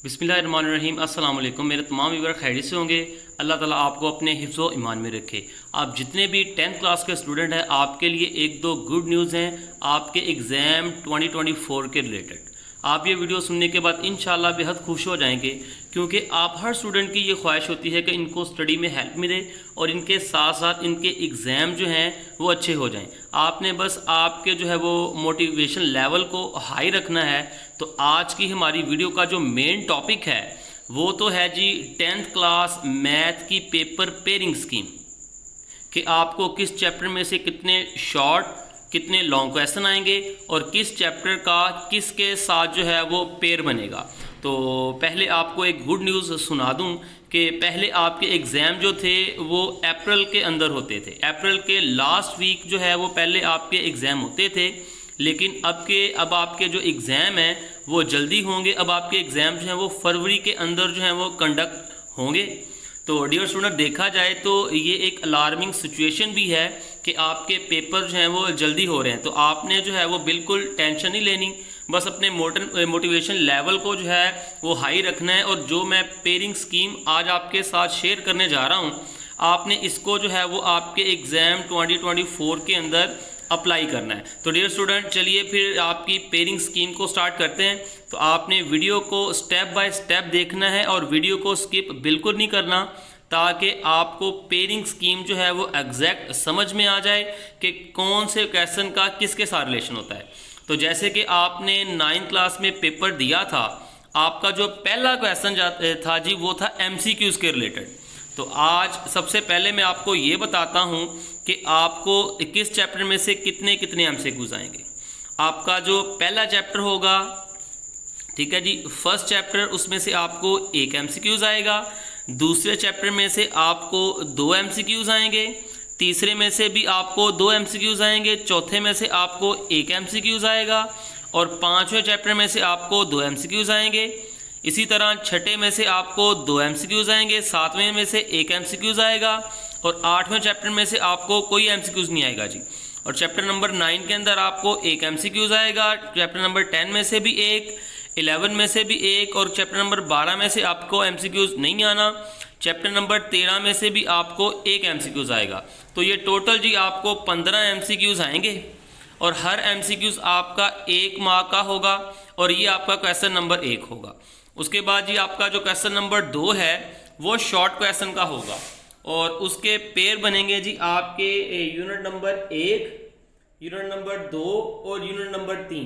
बिस्मिल्लाहिर्रहमानिर्रहीम अस्सलाम वालेकुम। मेरे तमाम व्यूअर खैरियत से होंगे। अल्लाह ताला आपको अपने हिफ्ज़ व ईमान में रखे। आप जितने भी 10th क्लास के स्टूडेंट हैं, आपके लिए एक दो गुड न्यूज़ हैं आपके एग्ज़ाम 2024 के रिलेटेड। आप ये वीडियो सुनने के बाद इंशाल्लाह बेहद खुश हो जाएंगे, क्योंकि आप हर स्टूडेंट की ये ख्वाहिश होती है कि इनको स्टडी में हेल्प मिले और इनके साथ साथ इनके एग्ज़ाम जो हैं वो अच्छे हो जाएं। आपने बस आपके जो है वो मोटिवेशन लेवल को हाई रखना है। तो आज की हमारी वीडियो का जो मेन टॉपिक है वो तो है जी 10th क्लास मैथ की पेपर पेयरिंग स्कीम, कि आपको किस चैप्टर में से कितने शॉर्ट कितने लॉन्ग क्वेश्चन आएंगे और किस चैप्टर का किसके साथ जो है वो पेयर बनेगा। तो पहले आपको एक गुड न्यूज़ सुना दूं कि पहले आपके एग्ज़ाम जो थे वो अप्रैल के अंदर होते थे। अप्रैल के लास्ट वीक जो है वो पहले आपके एग्ज़ाम होते थे, लेकिन अब आपके जो एग्ज़ाम हैं वो जल्दी होंगे। अब आपके एग्ज़ाम जो हैं वो फरवरी के अंदर जो हैं वो कंडक्ट होंगे। तो डियर स्टूडेंट, देखा जाए तो ये एक अलार्मिंग सिचुएशन भी है कि आपके पेपर जो हैं वो जल्दी हो रहे हैं। तो आपने जो है वो बिल्कुल टेंशन नहीं लेनी, बस अपने मोटिवेशन लेवल को जो है वो हाई रखना है। और जो मैं पेयरिंग स्कीम आज आपके साथ शेयर करने जा रहा हूँ, आपने इसको जो है वो आपके एग्ज़ाम 2024 के अंदर अप्लाई करना है। तो डियर स्टूडेंट, चलिए फिर आपकी पेयरिंग स्कीम को स्टार्ट करते हैं। तो आपने वीडियो को स्टेप बाय स्टेप देखना है और वीडियो को स्किप बिल्कुल नहीं करना, ताकि आपको पेयरिंग स्कीम जो है वो एग्जैक्ट समझ में आ जाए कि कौन से क्वेश्चन का किसके साथ रिलेशन होता है। तो जैसे कि आपने 9th क्लास में पेपर दिया था, आपका जो पहला क्वेश्चन था जी वो था MCQs के रिलेटेड। तो आज सबसे पहले मैं आपको ये बताता हूँ कि आपको किस चैप्टर में से कितने कितने MCQs आएंगे। आपका जो पहला चैप्टर होगा, ठीक है जी, फर्स्ट चैप्टर, उसमें से आपको एक MCQs आएगा। दूसरे चैप्टर में से आपको 2 MCQs आएंगे। तीसरे में से भी आपको 2 MCQs आएंगे। चौथे में से आपको एक MCQs आएगा और पाँचवें चैप्टर में से आपको 2 MCQs आएंगे। इसी तरह छठे में से आपको 2 MCQs आएंगे। सातवें में से एक MCQs आएगा और आठवें चैप्टर में से आपको कोई MCQs नहीं आएगा जी। और चैप्टर नंबर 9 के अंदर आपको एक MCQs आएगा। चैप्टर नंबर 10 में से भी एक, 11 में से भी एक, और चैप्टर नंबर 12 में से आपको MCQs नहीं आना। चैप्टर नंबर 13 में से भी आपको एक MCQs आएगा। तो ये टोटल जी आपको 15 MCQs आएंगे और हर MCQs आपका 1 मार्क का होगा और ये आपका क्वेश्चन नंबर 1 होगा। उसके बाद जी आपका जो क्वेश्चन नंबर 2 है वो शॉर्ट क्वेश्चन का होगा और उसके पेयर बनेंगे जी आपके यूनिट नंबर 1, यूनिट नंबर 2 और यूनिट नंबर 3।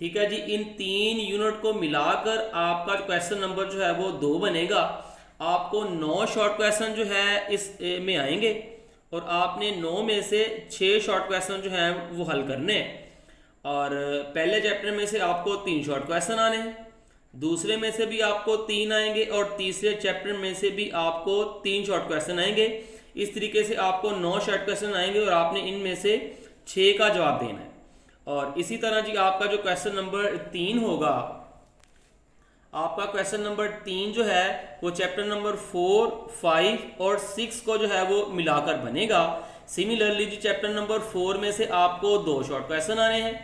ठीक है जी, इन 3 यूनिट को मिलाकर आपका क्वेश्चन नंबर जो है वो 2 बनेगा। आपको 9 शॉर्ट क्वेश्चन जो है इस में आएंगे और आपने 9 में से 6 शॉर्ट क्वेश्चन जो है वो हल करने हैं। और पहले चैप्टर में से आपको 3 शॉर्ट क्वेश्चन आने हैं, दूसरे में से भी आपको 3 आएंगे और तीसरे चैप्टर में से भी आपको 3 शॉर्ट क्वेश्चन आएंगे। इस तरीके से आपको 9 शॉर्ट क्वेश्चन आएंगे और आपने इनमें से 6 का जवाब देना है। और इसी तरह जी आपका जो क्वेश्चन नंबर 3 होगा, आपका क्वेश्चन नंबर 3 जो है वो चैप्टर नंबर 4, 5 और 6 को जो है वो मिलाकर बनेगा। सिमिलरली जी चैप्टर नंबर 4 में से आपको 2 शॉर्ट क्वेश्चन आने हैं।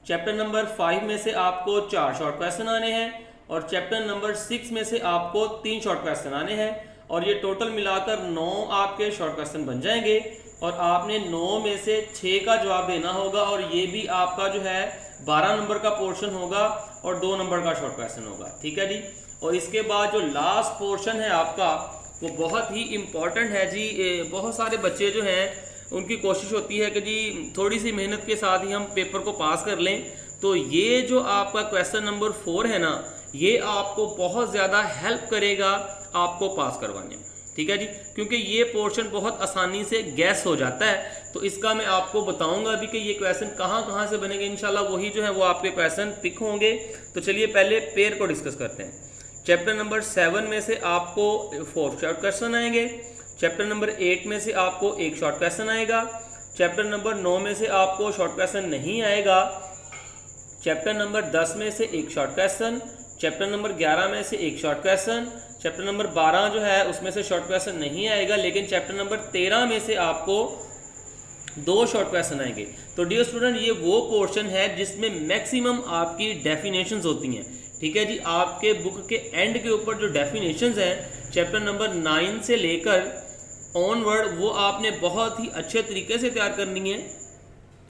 चैप्टर नंबर 5 में से आपको 4 शॉर्ट क्वेश्चन आने हैं और चैप्टर नंबर 6 में से आपको 3 शॉर्ट क्वेश्चन आने हैं। और ये टोटल मिलाकर 9 आपके शॉर्ट क्वेश्चन बन जाएंगे और आपने 9 में से 6 का जवाब देना होगा और ये भी आपका जो है 12 नंबर का पोर्शन होगा और 2 नंबर का शॉर्ट क्वेश्चन होगा। ठीक है जी। और इसके बाद जो लास्ट पोर्शन है आपका वो बहुत ही इम्पॉर्टेंट है जी। बहुत सारे बच्चे जो हैं उनकी कोशिश होती है कि जी थोड़ी सी मेहनत के साथ ही हम पेपर को पास कर लें। तो ये जो आपका क्वेश्चन नंबर 4 है ना, ये आपको बहुत ज़्यादा हेल्प करेगा आपको पास करवाने में। ठीक है जी, क्योंकि ये पोर्शन बहुत आसानी से गैस हो जाता है। तो इसका मैं आपको बताऊंगा भी कि ये क्वेश्चन कहाँ कहाँ से बनेंगे। इंशाल्लाह वही जो है वो आपके क्वेश्चन पिक होंगे। तो चलिए पहले पेयर को डिस्कस करते हैं। चैप्टर नंबर 7 में से आपको 4 शॉर्ट क्वेश्चन आएंगे। चैप्टर नंबर 8 में से आपको एक शॉर्ट क्वेश्चन आएगा। चैप्टर नंबर 9 में से आपको शॉर्ट क्वेश्चन नहीं आएगा। चैप्टर नंबर 10 में से एक शॉर्ट क्वेश्चन। चैप्टर नंबर 11 में से एक शॉर्ट क्वेश्चन। चैप्टर नंबर 12 जो है उसमें से शॉर्ट क्वेश्चन नहीं आएगा, लेकिन चैप्टर नंबर 13 में से आपको 2 शॉर्ट क्वेश्चन आएंगे। तो डियर स्टूडेंट, ये वो पोर्शन है जिसमें मैक्सिमम आपकी डेफिनेशंस होती हैं। ठीक है जी। आपके बुक के एंड के ऊपर जो डेफिनेशंस हैं चैप्टर नंबर 9 से लेकर ऑनवर्ड, वो आपने बहुत ही अच्छे तरीके से तैयार करनी है।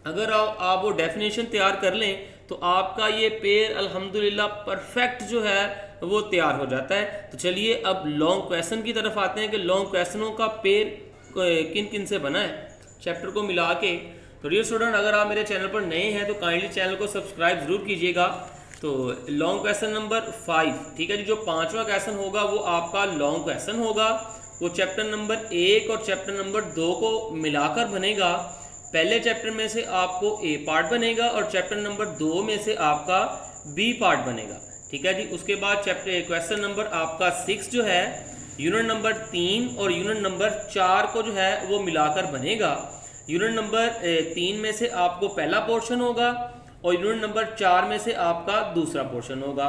अगर आप वो डेफिनेशन तैयार कर लें तो आपका ये पेयर अल्हम्दुलिल्लाह परफेक्ट जो है वो तैयार हो जाता है। तो चलिए अब लॉन्ग क्वेश्चन की तरफ आते हैं कि लॉन्ग क्वेश्चनों का पेयर किन किन से बना है चैप्टर को मिला के। तो डियर स्टूडेंट, अगर आप मेरे चैनल पर नए हैं तो काइंडली चैनल को सब्सक्राइब ज़रूर कीजिएगा। तो लॉन्ग क्वेश्चन नंबर 5, ठीक है जी, जो 5वां क्वेश्चन होगा वो आपका लॉन्ग क्वेश्चन होगा। वो चैप्टर नंबर 1 और चैप्टर नंबर 2 को मिलाकर बनेगा। पहले चैप्टर में से आपको ए पार्ट बनेगा और चैप्टर नंबर 2 में से आपका बी पार्ट बनेगा, ठीक है जी। उसके बाद चैप्टर क्वेश्चन नंबर आपका 6 जो है यूनिट नंबर 3 और यूनिट नंबर 4 को जो है वो मिलाकर बनेगा। यूनिट नंबर 3 में से आपको पहला पोर्शन होगा और यूनिट नंबर 4 में से आपका दूसरा पोर्शन होगा।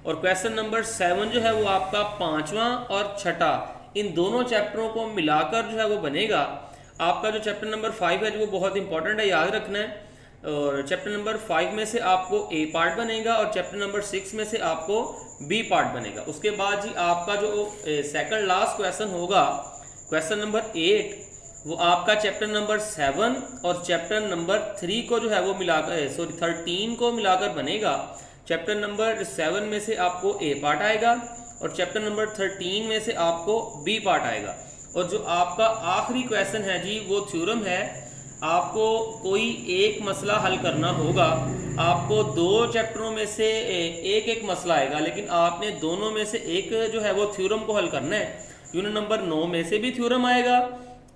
और क्वेश्चन नंबर 7 जो है वो आपका 5वां और 6ठा, इन दोनों चैप्टरों को मिलाकर जो है वो बनेगा। आपका जो चैप्टर नंबर 5 है जो वो बहुत इंपॉर्टेंट है, याद रखना है। और चैप्टर नंबर 5 में से आपको ए पार्ट बनेगा और चैप्टर नंबर 6 में से आपको बी पार्ट बनेगा। उसके बाद जी आपका जो सेकंड लास्ट क्वेश्चन होगा, क्वेश्चन नंबर 8, वो आपका चैप्टर नंबर 7 और चैप्टर नंबर 3 को जो है वो मिलाकर 13 को मिलाकर बनेगा। चैप्टर नंबर 7 में से आपको ए पार्ट आएगा और चैप्टर नंबर 13 में से आपको बी पार्ट आएगा। और जो आपका आखिरी क्वेश्चन है जी वो थ्योरम है। आपको कोई एक मसला हल करना होगा। आपको 2 चैप्टरों में से एक मसला आएगा, लेकिन आपने दोनों में से एक जो है वो थ्योरम को हल करना है। यूनिट नंबर 9 में से भी थ्योरम आएगा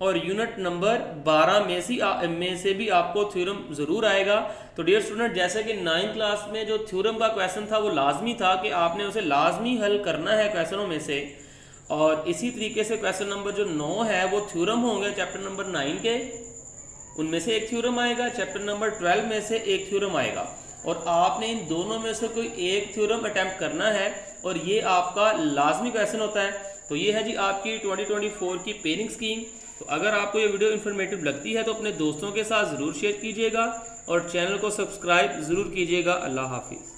और यूनिट नंबर 12 में से भी आपको थ्योरम ज़रूर आएगा। तो डियर स्टूडेंट, जैसे कि 9th क्लास में जो थ्योरम का क्वेश्चन था वो लाजमी था कि आपने उसे लाजमी हल करना है क्वेश्चनों में से। और इसी तरीके से क्वेश्चन नंबर जो 9 है वो थ्योरम होंगे चैप्टर नंबर 9 के, उनमें से एक थ्योरम आएगा। चैप्टर नंबर 12 में से एक थ्योरम आएगा और आपने इन दोनों में से कोई एक थ्योरम अटेम्प्ट करना है और ये आपका लाजमी क्वेश्चन होता है। तो ये है जी आपकी 2024 की पेयरिंग स्कीम। तो अगर आपको ये वीडियो इन्फॉर्मेटिव लगती है तो अपने दोस्तों के साथ ज़रूर शेयर कीजिएगा और चैनल को सब्सक्राइब ज़रूर कीजिएगा। अल्लाह हाफिज़।